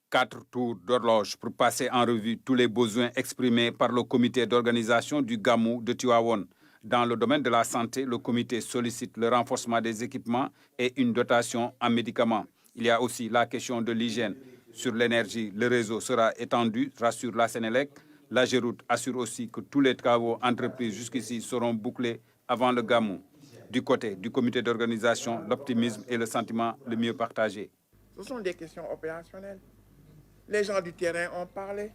4 tours d'horloge pour passer en revue tous les besoins exprimés par le comité d'organisation du Gamou de Tivaouane. Dans le domaine de la santé, le comité sollicite le renforcement des équipements et une dotation en médicaments. Il y a aussi la question de l'hygiène. Sur l'énergie, le réseau sera étendu, rassure la Sénélec. La Géroute assure aussi que tous les travaux entrepris jusqu'ici seront bouclés avant le Gamou. Du côté du comité d'organisation, l'optimisme est le sentiment le mieux partagé. Ce sont des questions opérationnelles. Les gens du terrain ont parlé.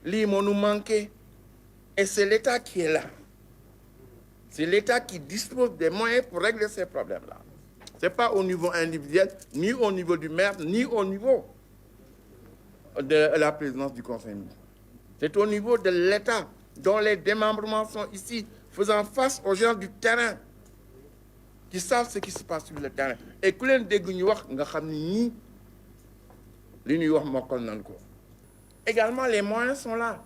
L'île nous manqué. Et c'est l'État qui est là. C'est l'État qui dispose des moyens pour régler ces problèmes-là. Ce n'est pas au niveau individuel, ni au niveau du maire, ni au niveau de la présidence du Conseil municipal. C'est au niveau de l'État, dont les démembrements sont ici, faisant face aux gens du terrain, qui savent ce qui se passe sur le terrain. Et que les également, les moyens sont là.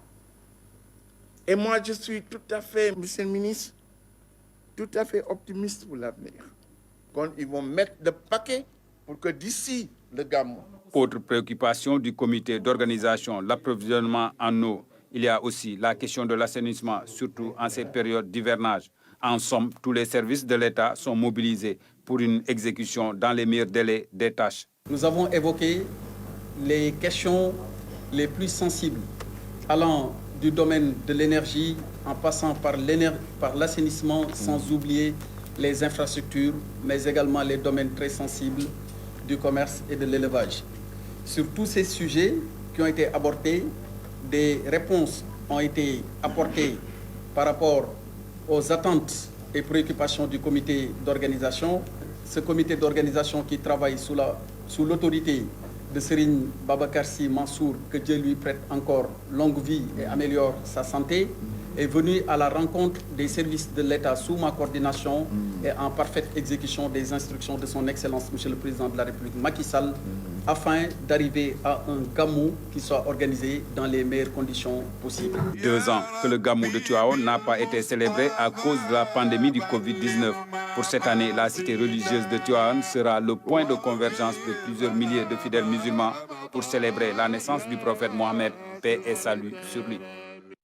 Et moi, je suis tout à fait, monsieur le ministre, tout à fait optimiste pour l'avenir. Quand ils vont mettre le paquet pour que d'ici le Gamou. Autre préoccupation du comité d'organisation, l'approvisionnement en eau. Il y a aussi la question de l'assainissement, surtout en ces périodes d'hivernage. En somme, tous les services de l'État sont mobilisés pour une exécution dans les meilleurs délais des tâches. Nous avons évoqué les questions les plus sensibles, allant du domaine de l'énergie, en passant par l'assainissement, sans oublier les infrastructures, mais également les domaines très sensibles du commerce et de l'élevage. Sur tous ces sujets qui ont été abordés, des réponses ont été apportées par rapport aux attentes et préoccupations du comité d'organisation. Ce comité d'organisation qui travaille sous l'autorité de Serigne Babacar Sy Mansour, que Dieu lui prête encore longue vie et améliore sa santé, est venu à la rencontre des services de l'État sous ma coordination et en parfaite exécution des instructions de son Excellence, Monsieur le Président de la République Macky Sall, afin d'arriver à un Gamou qui soit organisé dans les meilleures conditions possibles. 2 ans que le Gamou de Tivaouane n'a pas été célébré à cause de la pandémie du Covid-19. Pour cette année, la cité religieuse de Tivaouane sera le point de convergence de plusieurs milliers de fidèles musulmans pour célébrer la naissance du prophète Mohammed, paix et salut sur lui.